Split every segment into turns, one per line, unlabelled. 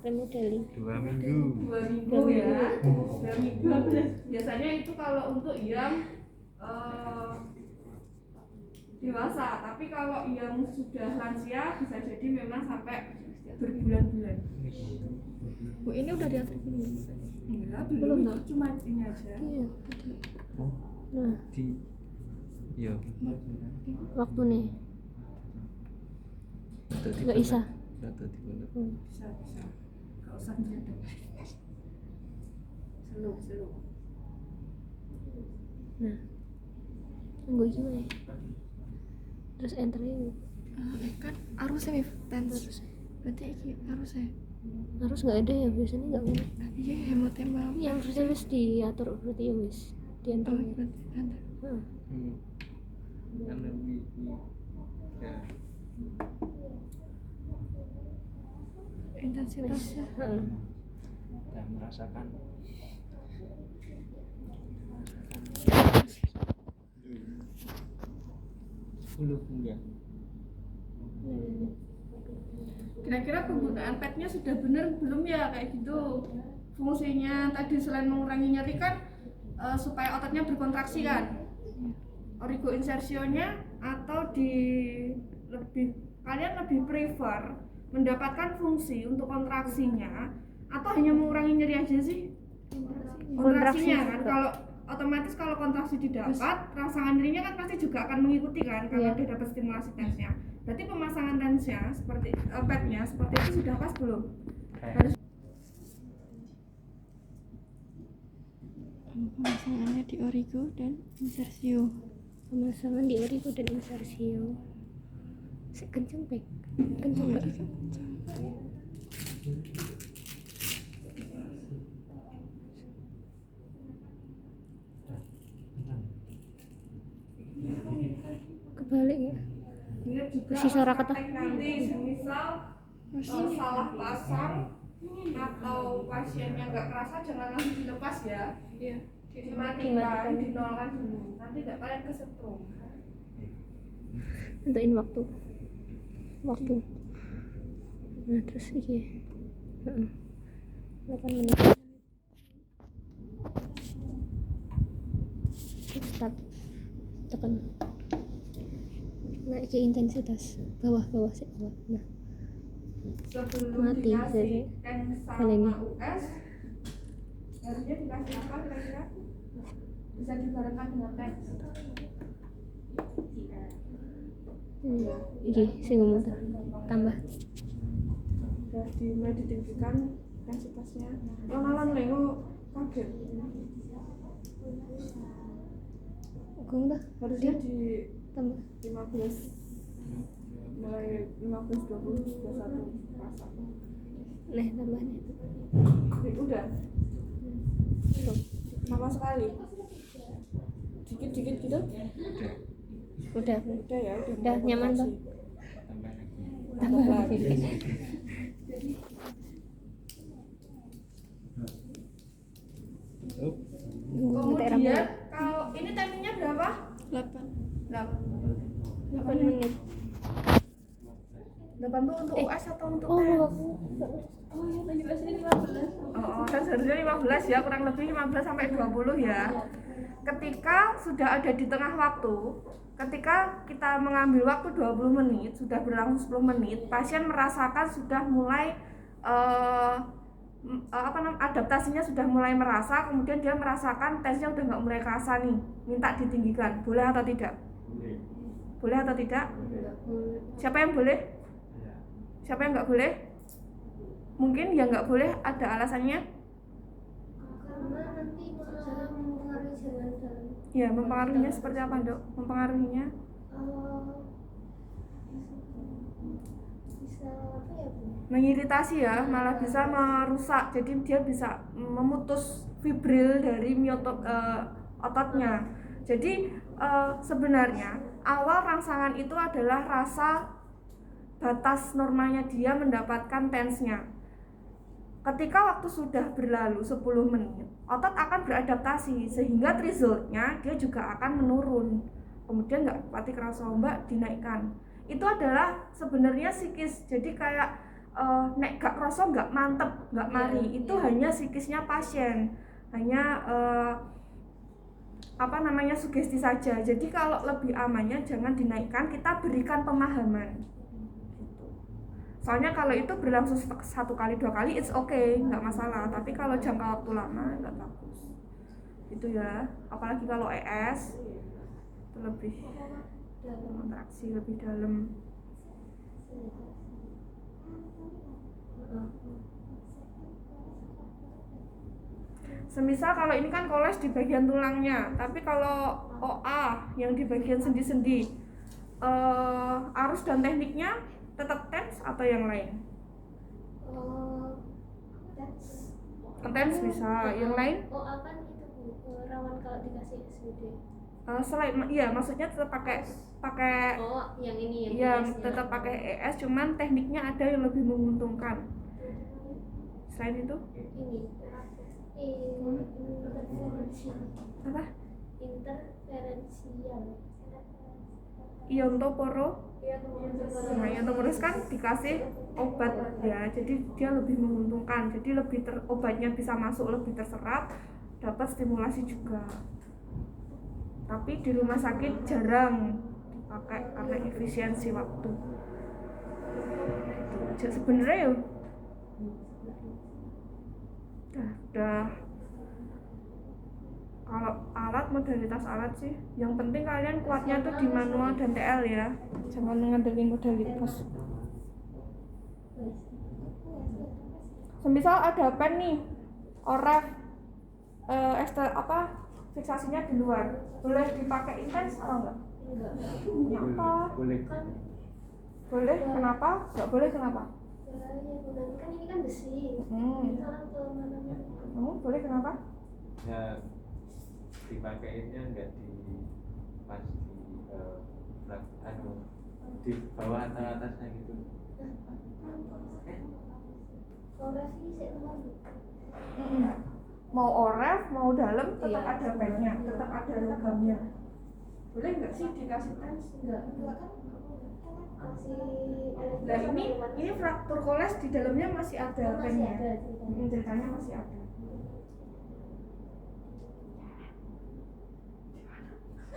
remodeling.
2 minggu.
2 minggu ya. 2 minggu. Biasanya itu kalau untuk yang dewasa, tapi kalau yang sudah lansia bisa jadi memang sampai berbulan-bulan.
Bu, ini udah diatur belum?
Enggak,
Belum,
belum,
toh?
cuma ini aja.
Iya.
Oh,
Nah,
di ya.
waktu nih.
Dadi
Nggak bisa.
Nggak dadi bener.
Bisa. Enggak usah mendadak. Slow.
Nah, tunggu gimana? Terus enter ini.
Kan harusnya tense. Berarti iki harusnya.
Harus nggak ada ya, biasanya nggak ada.
Iya, hemat-hemat.
Yang harusnya wis diatur berarti ya wis di enter.
Berarti enter.
Heeh.
Kan lebih ya.
Intensitasnya.
Heeh.
Dan merasakan 10 enggak.
Kira-kira penggunaan padnya sudah benar belum ya kayak gitu? Fungsinya tadi selain mengurangi nyeri kan supaya ototnya berkontraksi kan? Origo insersionya atau kalian lebih prefer mendapatkan fungsi untuk kontraksinya atau hanya mengurangi nyeri aja sih? Kontraksinya kan, kalau otomatis kalau kontraksi didapat, rangsangan nyerinya kan pasti juga akan mengikuti kan karena
Iya.
dia dapat stimulasi tensnya. Berarti pemasangan tensnya seperti padnya seperti itu sudah pas belum? Harus
Pemasangannya di origo dan insersio.
Pemasangan di origo dan insersio. Kenceng pek. Kenceng nggak? Kebalik ya.
Ingat juga
Masih suara kata.
praktek nanti semisal salah pasang atau pasiennya nggak kerasa jangan langsung dilepas ya.
Iya.
Dimatikan, dinolkan dulu. Nanti nggak kalian kesetrum.
Tentuin waktu. Nah terus iki. Heeh. 8 menit. Start. Tekan. Naik ke intensitas. Bawah sih bawah. Nah,
Sebelum
Mati,
dikasih
jadi
TENS
balengi.
sama US harusnya dikasih apa kira-kira? Bisa dibarengkan dengan TENS.
iki sing ngomong tuh. Tambah.
Udah mulai ditinggikan intensitasnya. Yang nalan lengo kaget.
Gong dah.
Harusnya di
Tambah.
15 mulai 15 20 21 pasang.
Nah, tambahnya.
Udah sama sekali dikit-dikit gitu
Udah.
udah ya
Udah nyaman toh?
Tambah lagi.
tambah lagi.
Oh,
Kemudian kalau ini timingnya berapa?
8.
8 menit.
8 tuh untuk US atau untuk
Oh,
TENS?
Oh, iya tadi bahasanya 15.
Oh, kan seharusnya 15 ya, kurang lebih 15 sampai 20 ya. Ketika sudah ada di tengah waktu, ketika kita mengambil waktu 20 menit, sudah berlangsung 10 menit, pasien merasakan sudah mulai adaptasinya sudah mulai merasa, kemudian dia merasakan tesnya udah nggak mulai kerasa nih, minta ditinggikan, boleh atau tidak? Boleh atau tidak? Siapa yang boleh? Siapa yang nggak boleh? Mungkin yang nggak boleh ada alasannya?
Karena nanti malah mempengaruhi jalan dalam.
Ya, mempengaruhinya seperti apa, Dok? Mempengaruhinya?
Bisa apa ya, Bu?
Mengiritasi ya, malah bisa merusak. Jadi dia bisa memutus fibril dari ototnya. Jadi sebenarnya awal rangsangan itu adalah rasa batas normalnya dia mendapatkan tensnya. Ketika waktu sudah berlalu 10 menit, otot akan beradaptasi sehingga resultnya dia juga akan menurun. Kemudian nggak pati kerasa ombak dinaikkan. Itu adalah sebenarnya psikis. Jadi kayak nek gak kroso gak mantep, gak mari, itu hanya psikisnya pasien, hanya sugesti saja. Jadi kalau lebih amannya jangan dinaikkan, kita berikan pemahaman gitu. Soalnya kalau itu berlangsung 1 kali 2 kali it's okay, nggak masalah, tapi kalau jangka waktu lama nggak bagus gitu ya. Apalagi kalau ES itu lebih interaksi lebih dalam. Semisal kalau ini kan koles di bagian tulangnya, tapi kalau OA yang di bagian sendi-sendi, arus dan tekniknya tetap TENS atau yang lain? TENS bisa, yang lain?
OA kan itu rawan kalau dikasih SBD.
Selain, iya maksudnya tetap pakai
Yang ini
yang
ES-nya.
tetap pakai ES, cuman tekniknya ada yang lebih menguntungkan. Selain itu?
Interferensial.
Apa?
Interferensial.
Iontoporo. Nah, iontoporo kan dikasih obat ya, jadi dia lebih menguntungkan. Jadi obatnya bisa masuk lebih terserap, dapat stimulasi juga. Tapi di rumah sakit jarang dipakai karena efisiensi waktu. Sebenarnya ya udah kalau alat, modalitas alat sih yang penting kalian kuatnya tuh di manual dan TL ya, jangan ngandelin modalitas. Semisal ada pen nih, oref, fiksasinya di luar, boleh dipakai intens atau enggak? Kenapa? Boleh, kenapa? Enggak boleh, kenapa?
Kan ini kan besi.
Boleh, kenapa?
Ya dipakainya nggak pas di bawah atau atasnya gitu.
Mau oref, mau dalam tetap ada pennya, tetap ada logamnya. Boleh nggak sih dikasih tens?
Enggak.
Nah ini fraktur koles di dalamnya masih ada pennya. Ceritanya masih ada.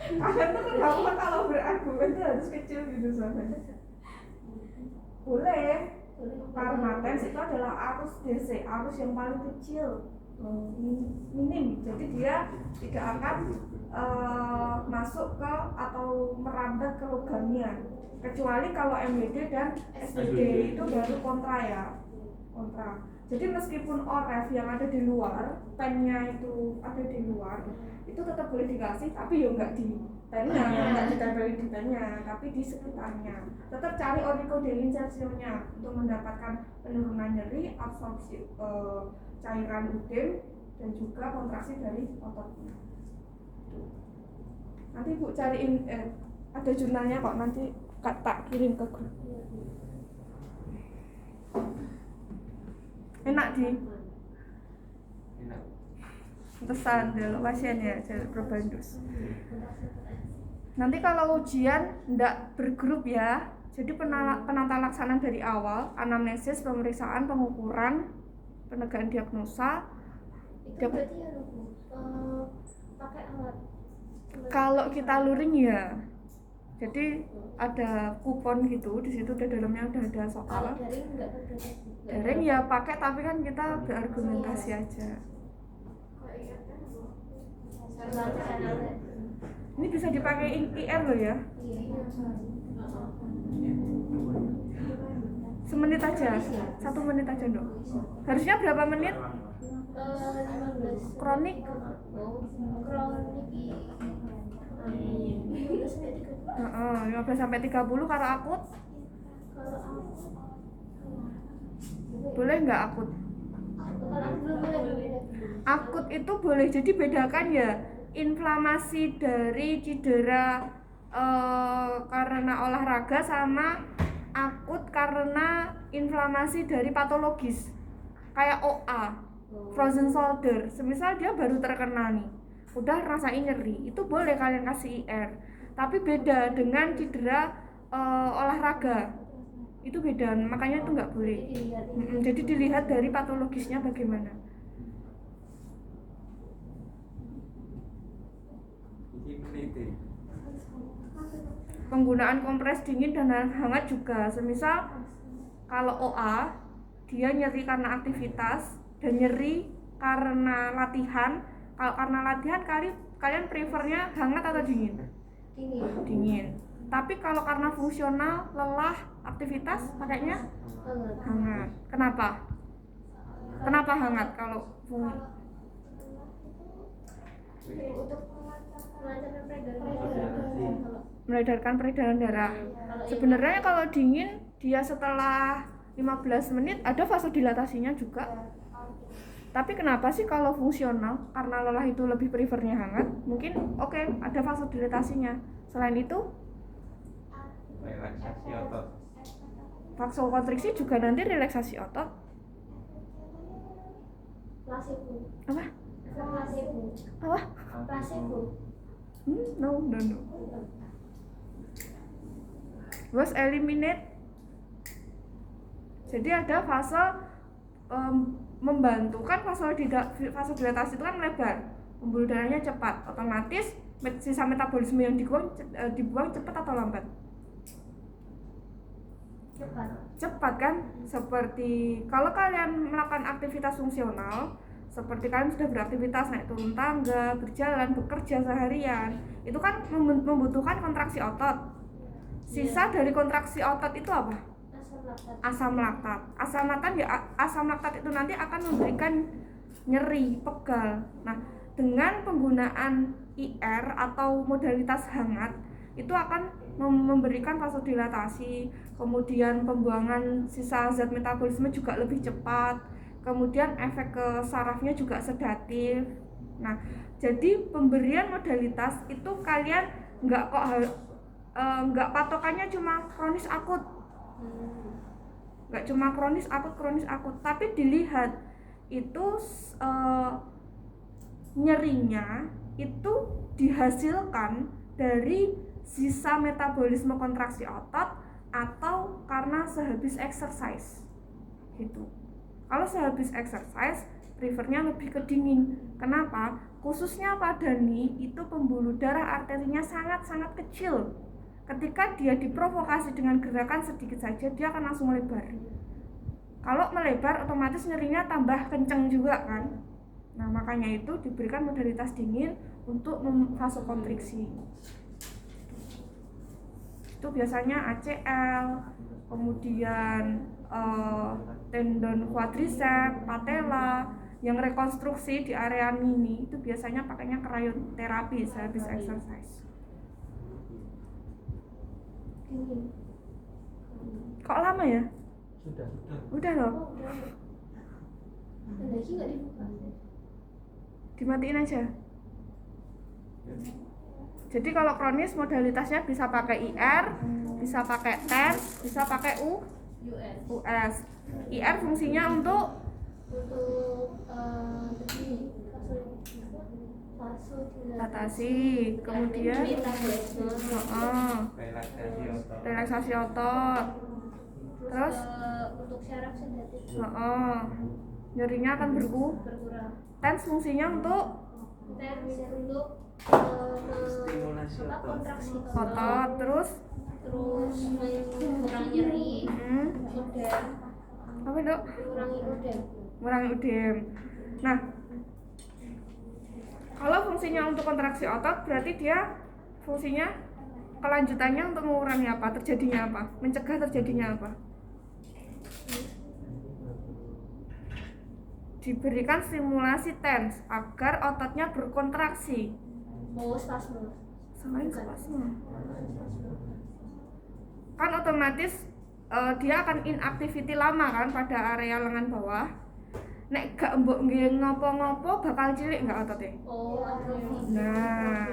Kalian tuh kenapa kalau berargumen tuh harus kecil gitu soalnya. Boleh, karena tens itu adalah arus DC, arus yang paling kecil, minim. Jadi dia tidak akan masuk ke atau merambat ke logamnya, kecuali kalau MWD dan SBD itu baru kontra ya, kontra. Jadi meskipun oref yang ada di luar, pennya itu ada di luar, itu tetap boleh dikasih, tapi ya nggak di pennya, nggak ditempelin di pennya, tapi di sekitarnya. Tetap cari oricodelinsensionya untuk mendapatkan penurunan nyeri, absorpsi cairan udem, dan juga kontraksi dari ototnya. Nanti Bu cariin, ada jurnalnya kok, nanti tak kirim ke grup. Enak di pesan dulu pasiennya jalur probandus. Nanti kalau ujian ndak bergrup ya, jadi penata laksanaan dari awal, anamnesis, pemeriksaan, pengukuran, penegakan diagnosa.
Itu berarti ya pakai alat.
Kalau kita luring ya, jadi ada kupon gitu, di situ di dalamnya udah ada soal.
Kalau daring enggak ada.
Daring ya pakai, tapi kan kita berargumentasi aja. Ini bisa dipakai IR loh ya. Semenit aja, 1 menit aja dong. Harusnya berapa menit?
15.
Kronik?
Kronik
15 sampai 30 kalau akut. Boleh nggak akut? Akut itu boleh, jadi bedakan ya inflamasi dari cedera karena olahraga sama akut karena inflamasi dari patologis kayak OA, frozen shoulder. Semisal dia baru terkena nih, udah rasain nyeri, itu boleh kalian kasih IR. Tapi beda dengan cedera olahraga. Itu beda, makanya itu nggak boleh. Jadi dilihat dari patologisnya bagaimana.
Ini peneliti.
Penggunaan kompres dingin dan hangat juga. Semisal kalau OA dia nyeri karena aktivitas dan nyeri karena latihan. Kalau karena latihan kalian prefernya hangat atau dingin? Dingin. Tapi kalau karena fungsional, lelah, aktivitas pakainya hangat. Kenapa? Kenapa hangat kalau meredarkan peredaran darah? Sebenarnya kalau dingin dia setelah 15 menit ada vasodilatasinya juga. Tapi kenapa sih kalau fungsional? Karena lelah itu lebih prefernya hangat. Mungkin oke, ada vasodilatasinya. Selain itu
Relaksasi otot.
vasokonstriksi juga nanti relaksasi otot.
Placebo.
Apa?
Placebo.
Apa?
Placebo.
No. Was eliminate. Jadi ada fase membantu kan vasodilatasi itu kan melebar, pembuluh darahnya cepat, otomatis sisa metabolisme yang dibuang cepat atau lambat? Cepat kan? Seperti kalau kalian melakukan aktivitas fungsional, seperti kalian sudah beraktivitas naik turun tangga, berjalan, bekerja seharian, itu kan membutuhkan kontraksi otot. Sisa dari kontraksi otot itu apa? Asam laktat. Asam laktat itu nanti akan memberikan nyeri, pegal. Nah, dengan penggunaan IR atau modalitas hangat itu akan memberikan vasodilatasi, kemudian pembuangan sisa zat metabolisme juga lebih cepat, kemudian efek ke sarafnya juga sedatif. Nah, jadi pemberian modalitas itu kalian nggak patokannya cuma kronis akut. Nggak cuma kronis akut, tapi dilihat itu nyerinya itu dihasilkan dari sisa metabolisme kontraksi otot atau karena sehabis exercise gitu. Kalau sehabis exercise prefernya lebih ke dingin. Kenapa? Khususnya pada nih itu pembuluh darah arterinya sangat-sangat kecil. Ketika dia diprovokasi dengan gerakan sedikit saja, dia akan langsung melebar. Kalau melebar, otomatis nyerinya tambah kenceng juga kan. Nah, makanya itu diberikan modalitas dingin untuk vasokonstriksi. Itu biasanya ACL, kemudian tendon quadriceps, patella, yang rekonstruksi di area mini itu biasanya pakainya cryoterapi sehabis exercise. Kok lama ya? Udah loh.
Lagi nggak dibuka?
Dimatiin aja. Jadi kalau kronis modalitasnya bisa pakai IR, bisa pakai TENS, bisa pakai US. IR fungsinya untuk dilatasi, kemudian relaksasi otot. Terus
untuk syaraf sedatif.
Nyerinya akan berkurang. TENS fungsinya untuk
Stimulasi otot.
kontraksi
otot, terus
mengurangi nyeri, ödem.
apa dok? Mengurangi ödem. Nah, kalau fungsinya untuk kontraksi otot, berarti dia fungsinya kelanjutannya untuk mengurangi apa? Terjadinya apa? Mencegah terjadinya apa? Diberikan stimulasi TENS agar ototnya berkontraksi.
Spasme.
Selain spasme, kan otomatis dia akan inactivity lama kan pada area lengan bawah. Nek gak mbok nggih ngopo-ngopo bakal cilik nggak ototnya? Nah,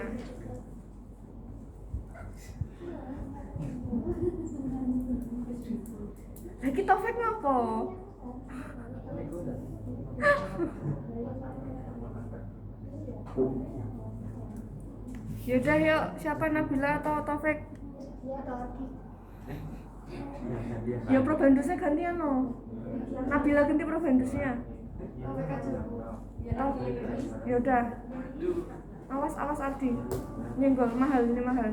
lagi Taufik ngopo? Yaudah yuk, siapa Nabila atau Taufik? Ya probandusnya gantian no. Nabila ganti probandusnya.
APK Jago. Ya
Oh,
lagi.
ya udah. Awas awas Ardi. Nyenggol mahal ini mahal.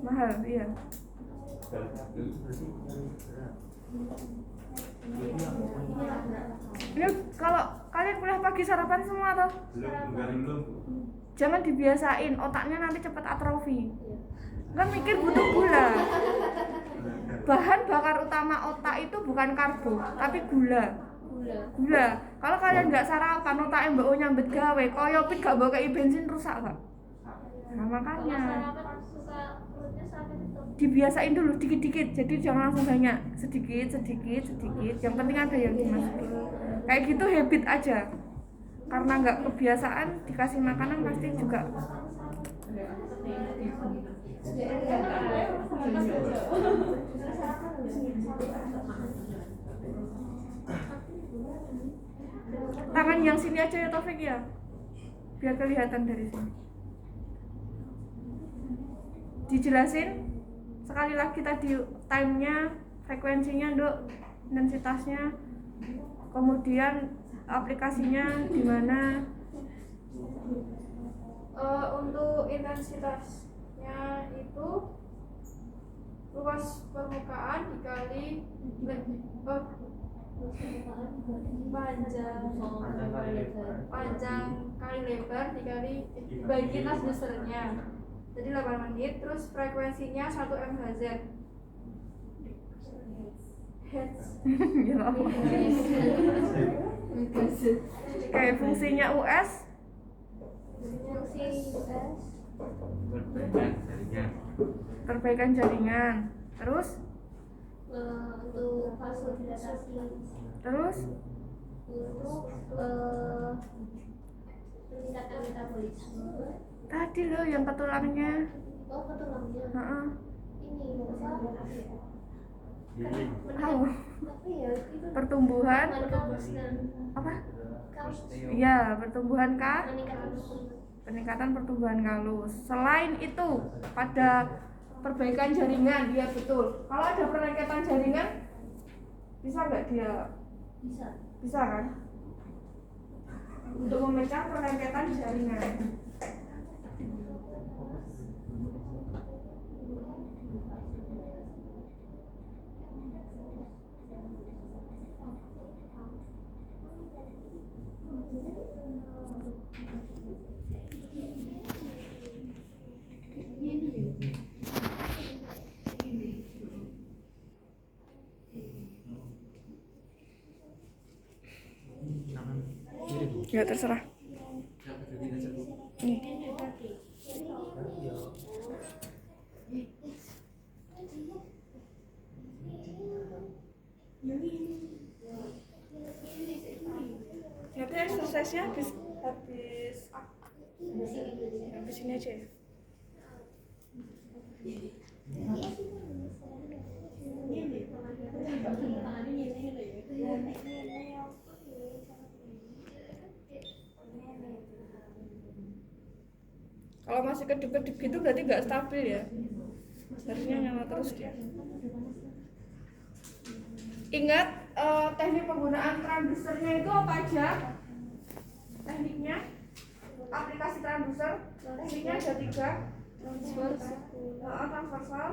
Mahal iya. Ini kalau kalian kuliah pagi sarapan semua toh?
Belum.
Jangan dibiasain, otaknya nanti cepat atrofi. Kan mikir butuh gula. Bahan bakar utama otak itu bukan karbo, tapi gula. Gula. Kalau kalian nggak sarapan, otaknya mbak nyambet gawe, koyopit gak bawa kei bensin rusak gak? Nah makanya dibiasain dulu dikit-dikit, jadi jangan langsung banyak, sedikit. Yang penting ada yang dimasukin. Kayak gitu habit aja. Karena nggak kebiasaan dikasih makanan pasti juga. Tangan yang sini aja ya Taufik ya, biar kelihatan dari sini. Dijelasin sekali lagi tadi timenya, frekuensinya Dok, intensitasnya, kemudian aplikasinya di mana.
Untuk intensitasnya itu luas permukaan dikali panjang kali lebar dikali bagi transdusernya, jadi 8 menit. Terus frekuensinya 1 MHz. Hertz.
Ya Allah. Kayak fungsinya US. Perbaikan jaringan. Terus
Untuk fasilitasi,
terus
untuk meningkatkan metabolisme.
tadi loh yang ketulangnya.
Oh, ketulangnya.
Heeh.
Ini apa?
Tahu.
Apa ya? Itu
Pertumbuhan
meningkatkan
apa?
kalus.
Iya, pertumbuhan
Meningkatkan
peningkatan pertumbuhan kalus. Selain itu, pada perbaikan jaringan, ya betul. Kalau ada perlengketan jaringan, bisa nggak dia? Bisa kan? Untuk memecah perlengketan jaringan. Ya terserah. Nih. Nanti exercise-nya habis ini aja ya. Kalau masih kedip-kedip gitu berarti nggak stabil ya. Harusnya nyala terus dia. Ingat teknik penggunaan transdusernya itu apa aja? Tekniknya, aplikasi transduser, tekniknya ada 3. Transversal,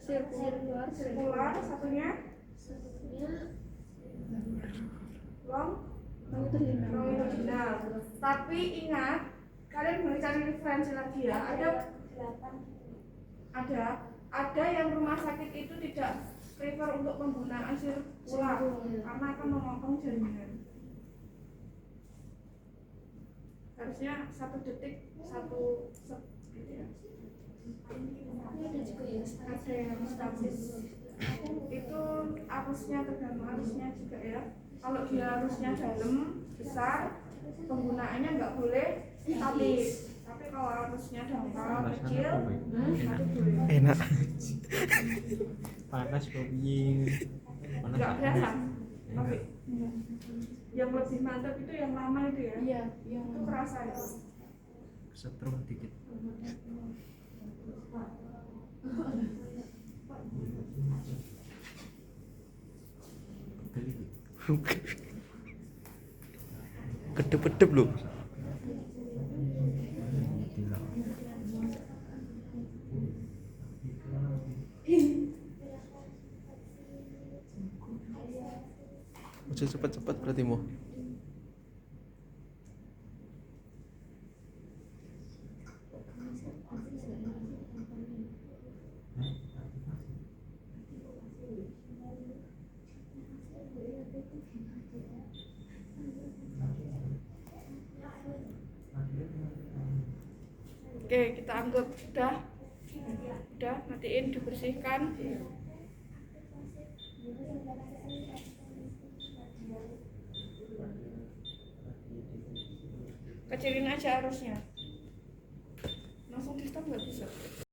sirkular, satunya longitudinal. Tapi ingat, kalian boleh cari referensi lagi ya. Ada yang rumah sakit itu tidak prefer untuk penggunaan sirkular karena akan memotong jaringan. Harusnya 1 detik 1 set gitu ya. Ada yang statis. Itu arusnya tergantung arusnya juga ya. Kalau dia arusnya dalam besar, penggunaannya nggak boleh statis. Tapi kalau arusnya dangkal kecil, itu boleh.
Enak. Panas kopi. Panas.
Nggak biasa. Tapi yang lebih mantap itu yang lama itu ya.
Iya, yang
Itu kerasa itu.
Setrum dikit. Kedep-kedep loh. Ojo cepet-cepet berarti mau.
Oke, kita anggap udah, matiin, dibersihkan. Kecilin aja arusnya, langsung di stop nggak bisa.